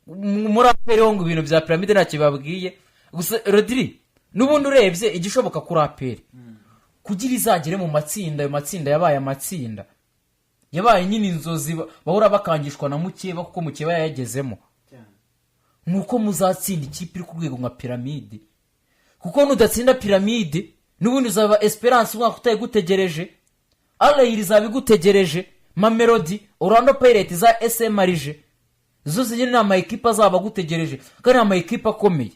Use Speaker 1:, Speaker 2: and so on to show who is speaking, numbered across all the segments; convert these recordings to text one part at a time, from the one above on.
Speaker 1: muri APR ngo ibintu bya pyramide nta kibabwiye gusa Rodri nubundi urebye igishoboka kuri APR kugira izagire mu matsinda, ayo matsinda yabaye amatsinda yabaye nyine inzozi bahora bakangishwa na Mukeba kuko Mukeba yayagezemo nuko muzatsinda ikipe iri ku rwego nka pyramide, kuko nudatsinda pyramide nubundi uzaba Esperance umwaka utayigutegereje, Alair izabigutegereje, Mamelodi, Orlando Pirates za SM Marije zose nyine nama ekipa azaba gutegereje kandi ama ekipa akomeye.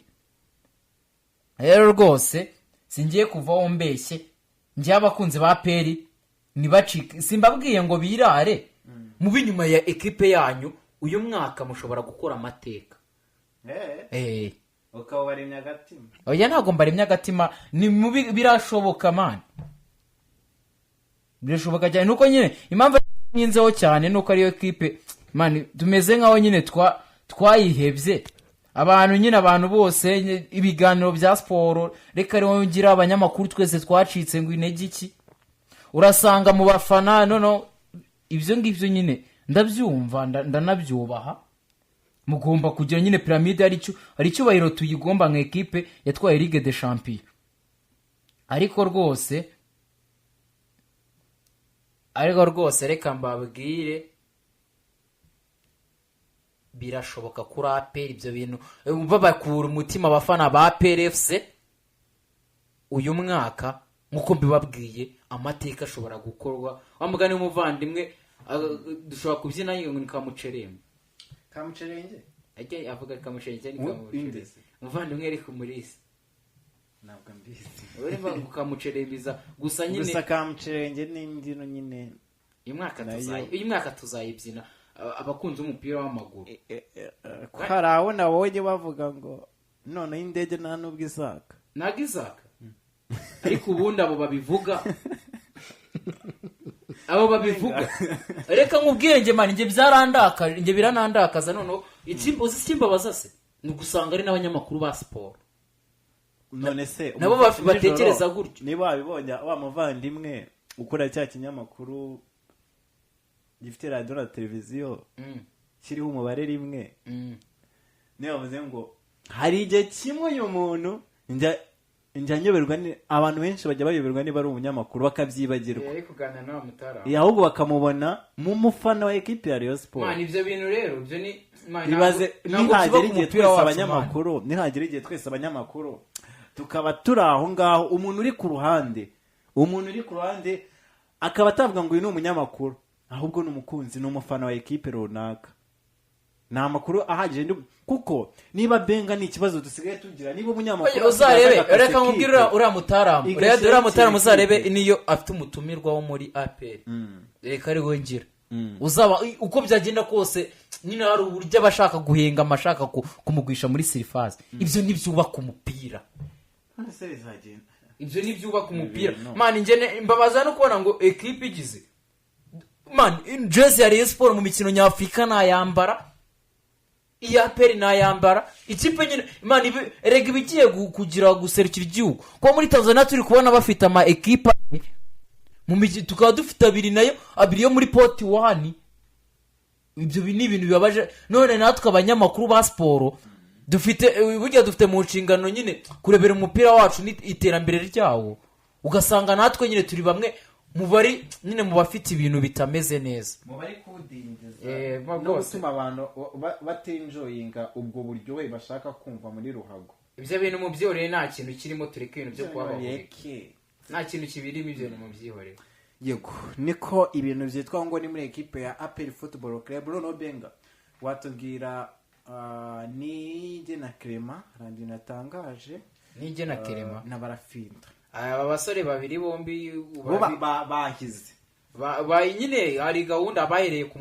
Speaker 1: Rero rwose singiye kuvaho mbeshye njye abakunzi ba APR nibacika, simbabwiye ngo birare mu binyuma ya ekipe yanyu uyu mwaka mushobora gukora amateka.
Speaker 2: ukaba baremye agatima.
Speaker 1: Oya ntago mbaremye agatima, ni mubi birashoboka man. Birashoboka cyane nuko nyine impamvu nyinzeho cyane nuko ariyo ekipe man tumeze nkaho nyine twayihebye. Abantu nyine abantu bose ibiganiro bya sport reka rero ngira abanyamakuru twese twacitse ngo intege iki. Urasanga mu bafana no ibyo ngibyo nyine ndabyumva ndanabyubaha. Mugomba kugira nyine pyramide ari cyubahiro tuyigomba nka ekipe yatwaye Ligue des Champions. Ariko rwose reka mbabwire birashoboka kuri APR ibyo bintu babakura umutima abafana ba APR FC uyu mwaka nkuko mbibabwiye amateka ashobora gukorwa. Wamugane umuvandimwe dushobora kubyina ngo kamucerembe
Speaker 2: kamucerenge
Speaker 1: ajye avuga kamucerenge ni kamucerenge umuvandimwe ari kumurisi
Speaker 2: ntabwo mbizi
Speaker 1: ureba gukamucerembiza gusa nyine
Speaker 2: gusa kamucerenge n'indino nyine
Speaker 1: uyu mwaka tuzayibyina abakunzi umupira w'amaguru.
Speaker 2: Haraho nabonye bavuga ngo none indege nta nubwo izaka
Speaker 1: ntago izaka ariko ubundi abo babivuga reka nk'ubwenge mani njye byarandakaje njye biranandakaza noneho uzi ikimbabaza se ni ugusanga ari n'abanyamakuru ba siporo
Speaker 2: none se
Speaker 1: nabo batekereza gutyo.
Speaker 2: Niba wabibonye wa muvandimwe ukora cya kinyamakuru gifite radio na televiziyo kiriho umubare rimwe niyo bavuze ngo hari igihe kimwe uyu muntu njya nyoberwa ni abantu benshi bajya bayoberwa niba ari umunyamakuru bakabyibagirwa
Speaker 1: yari kuganira na Mutara
Speaker 2: ahubwo bakamubona mu mufana wa equipe ya Rayon Sport.
Speaker 1: Man ivyo bintu rero ivyo ni
Speaker 2: ibaze nihagera igihe twese abanyamakuru tukaba turi aho ngaho umuntu uri ku ruhande akaba atavuga ngo uyu ni umunyamakuru ahubwo ni umukunzi ni umufana wa equipe runaka. Nta makuru ahagije kuko niba benga ni ikibazo dusigaye tugira niba umunyamakuru
Speaker 1: uzarebe reka nkubwira uriya Mutaramu uzarebe niyo afite umutumirwa wo muri APR reka ari we ngira uzaba uko byagenda kose nyine hari uburyo abashaka guhenga amashaka kumugwisha muri surface ibyo nibyubaka umupira ibyo nibyubaka umupira man njye mbabaza no kubona ngo equipe igize man jersey ya Rayon Sport mu mikino nyafrika nayambara iya peri nayambara ikipe nyine man erega bigiye kugira guserukira igihugu ko muri Tanzania turi kubona bafite ama equipe mu miji tukaba dufite abiri yo muri port 1 ibyo ni ibintu bibabaje none natwe abanyamakuru ba sport dufite mu nshingano nyine kurebera umupira wacu n'iterambere ryawo ugasanga natwe nyine turi bamwe mubari nyine mubafite ibintu bitameze neza
Speaker 2: mubari kudindiza no gutuma abantu batenjoyinga ubwo buryo we bashaka kumva muri ruhago
Speaker 1: ibyo bintu mu byihoreye nta kintu kirimo tureke ibintu byo kubabaye nta kintu kibirimo ibyo bintu mu byihoreye
Speaker 2: yego niko ibintu byitwa ngo ni muri equipe ya APR Football Club. Bruno Benga watubwira nije na Clement randi natangaje
Speaker 1: nije na Clement
Speaker 2: na barafinda
Speaker 1: aba basore babiri bombi
Speaker 2: bahize
Speaker 1: nyine hari gahunda bahereye ku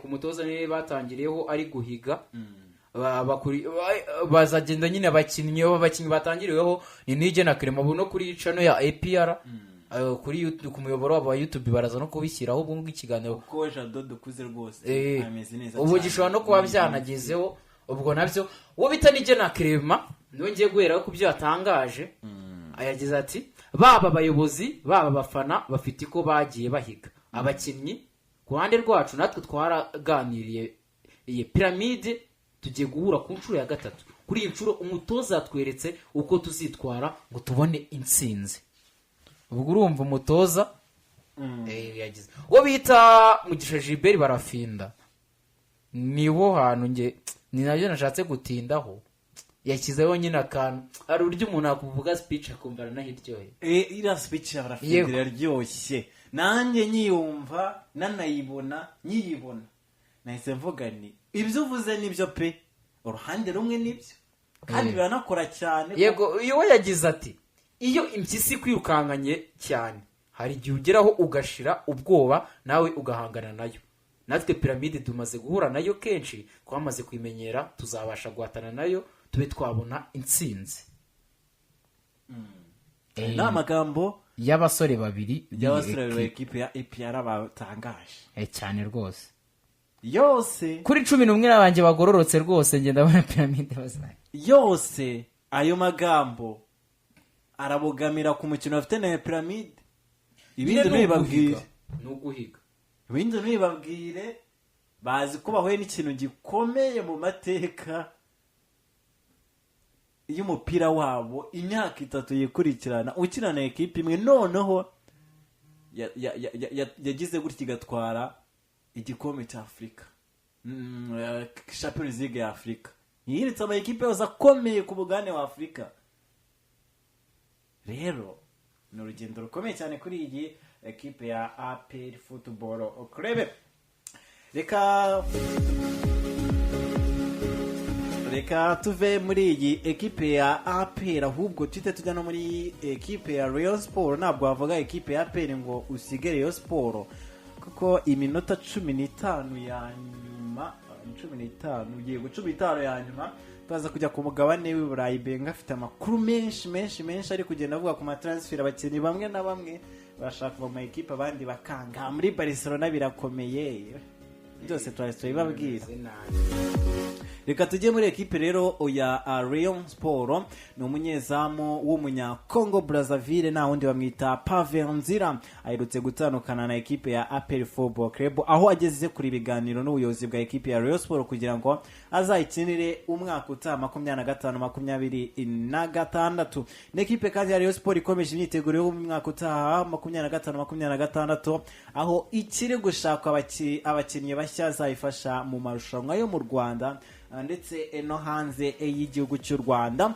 Speaker 1: mutoza niwe batangiriyeho ari guhiga bazagenda nyine abakinnyi batangiriweho ni nije na Clement buno kuri channel ya APR kuri YouTube ku muyoboro wa YouTube baraza no kubishyiraho ubwo ikiganiro
Speaker 2: ko Jado dukuze rwose
Speaker 1: ameze neza ubu gishobora no kuba byanagezeho ubwo nabyo wo bita nije na Clement nongeye guhera ku byo yatangaje ayagize ati baba abayobozi baba bafana bafite ko bagiye bahiga abakinnyi ku ruhande rwacu natwe twaraganiriye iyi piramide tugiye guhura ku nshuro ya gatatu. Kuri iyi nshuro umutoza yatweretse uko tuzitwara ngo tubone intsinzi. Ubwo urumva umutoza yagize uwo bita Mugisha Gilbert barafinda, niwo hantu nge ni nabyo nashatse gutindaho. Yashyizeho nyine akantu, hari uburyo umuntu akuvuga speech akumva aranahiryoye.
Speaker 2: Iriya speech ya barafinda iraryoshye, nanjye nyiyumva nanayibona nyiyibona nahise mvuga ni ibyo uvuze nibyo pe, uruhande rumwe nibyo kandi biranakora cyane.
Speaker 1: Yego, iyo yagize ati iyo impyisi kwirukankanye cyane hari igihe ugeraho ugashira ubwoba nawe ugahangana nayo. Natwe piramide tumaze guhura nayo kenshi, twamaze kwimenyera, tuzabasha guhatana nayo tube twabona intsinzi.
Speaker 2: Ni amagambo
Speaker 1: y'abasore babiri
Speaker 2: ekipe ya APR batangaje
Speaker 1: cyane rwose.
Speaker 2: Yose
Speaker 1: kuri 11 n'abanje bagororotse rwose, nge ndabona piramide bazaye
Speaker 2: yose. Ayo magambo arabogamira ku mukino bafite na piramide. Ibindi ntibabwire
Speaker 1: n'uguhiga,
Speaker 2: ibindi ntibabwire, bazi ko bahuye n'ikintu gikomeye mu mateka y'umupira wabo. Imyaka 3 yikurikirana ukina na ekipe imwe, noneho yagize gutya igatwara igikombe cya Afurika, Champions League ya Afurika. Yiritse ama ekipe yose akomeye ku bugane wa Afurika. Rero ni urugendo rukomeye cyane kuri iyi ekipe ya APR Football Club. Reka tuve muri iyi ekipe ya APR, ahubwo twite tujya no muri ekipe ya Rayon Sport. Ntabwo wavuga ekipe ya APR ngo usigere Rayon Sport, kuko iminota 15 ya nyuma, 15 ya nyuma tuza kujya ku mugabane w'i Burayi. Benga afite amakuru menshi ari kugenda avuga ku matransfer. Abakinnyi bamwe na bamwe barashaka kuva mu ekipe, abandi bakanga. Muri Barcelona birakomeye, byose turabibabwira. Reka tujye muri ekipe rero ya Rayon Sport. Ni umunyezamu w'umunya Congo Brazzaville, na wundi bamwita Pave Nzira. Aherutse gutandukana na ekipe ya APR Football Club, aho ageze kuri biganiro n'ubuyobozi bwa ekipe ya Rayon Sport kugira ngo azayikinire umwaka utaha 25-26. N'ekipe kandi ya Rayon Sport ikomeje imyiteguro y'umwaka utaha 25-26, aho ikiri gushaka abakinnyi bashya zayifasha mu marushanwa yo mu Rwanda ndetse no hanze y'igihugu cy'u Rwanda.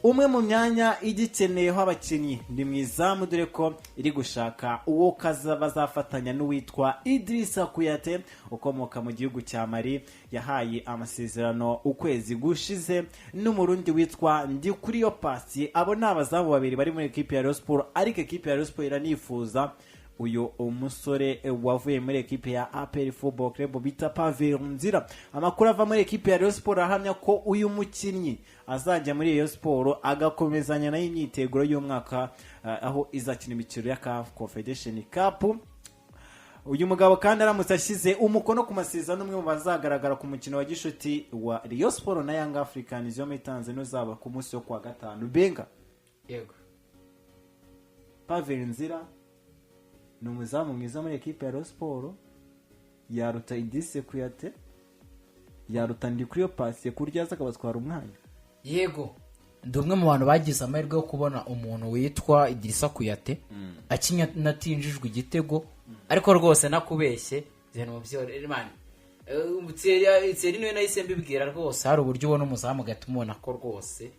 Speaker 2: Umwe mu myanya igikeneyeho abakinnyi ni mwizamu, dore ko iri gushaka uwo bazafatanya n'uwitwa Idrissa Kuyate ukomoka mu gihugu cya Mali. Yahaye amasezerano ukwezi gushize n'umurundi witwa Ndikuriyo Pasi. Abo ni abazamu babiri bari muri ekipe ya Rayon Sport, ariko ekipe ya Rayon Sport iranifuza uyu umusore wavuye muri ekipe ya APR Football Club bita Pave Nzira. Amakuru ava muri ekipe ya Rayon Sport ahamya ko uyu mukinnyi azajya muri Rayon Sport agakomezanya nayo imyiteguro y'umwaka, aho izakina imikino ya CAF Confederation Cup. Uyu mugabo kandi aramutse ashyize umukono ku masezerano, umwe mu bazagaragara ku mukino wa gishuti wa Rayon Sport na Young Africans yo muri Tanzania uzaba ku munsi wo kwa gatanu. Benga,
Speaker 1: yego,
Speaker 2: Pave Nzira ni umuzamu mwiza muri ekipe ya Rayon Sport. Yaruta Idrissa Kuyate, yaruta Ndikuriyo Pasi kurya aza akabatwara umwanya.
Speaker 1: Yego, ndi umwe mu bantu bagize amahirwe yo kubona umuntu witwa Idrissa Kuyate akinya natinjijwe igitego, ariko rwose nakubeshye zeno mubyore man. Tseri niwe nahise mbibwira rwose, hari uburyo ubona umuzamu gatumona ko rwose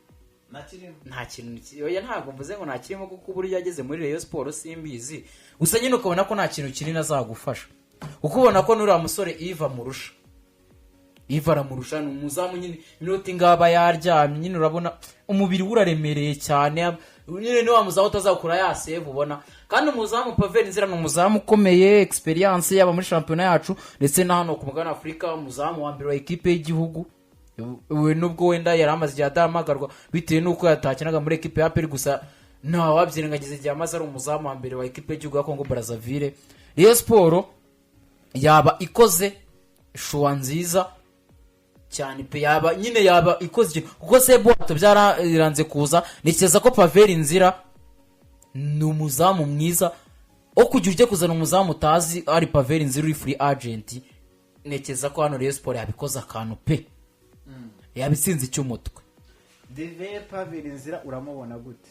Speaker 1: nta kintu oya, ntabwo mvuze ngo nta kirimo, kuko uburyo yageze muri Rayon Sport simbizi. Gusa nyine ukabona ko nta kintu kinini azagufasha, kuko ubona ko nuriya musore Iva aramurusha. Ni umuzamu nyine minota ingaba yaryamye, nyine urabona umubiri uraremereye cyane, nyine ni wa muzamu utazakura yaseve ubona. Kandi umuzamu Pave Nzira ni umuzamu ukomeye, experience yaba muri shampiyona yacu ndetse na hano ku mugabane Afurika, umuzamu wa mbere wa ekipe y'igihugu. We nubwo wenda yari amaze igihe adahamagarwa bitewe n'uko yatakinaga muri ekipe ya APR, gusa nta wabyirengagiza igihe amaze ari umuzamu wa mbere wa ekipe y'igihugu ya Congo Brazzaville. Rayon Sport yaba ikoze shuwa nziza cyane pe, yaba ikoze kuko Sebwato byararanze kuza. Nikeza ko Pave Nzira ni umuzamu mwiza wo kugira ujye kuzana umuzamu utazi ari Pave Nzira uri free agent, nekeza ko hano Rayon Sport yabikoze akantu pe yabitsinze icy'umutwe.
Speaker 2: Dive Pavili Nzira uramubona gute?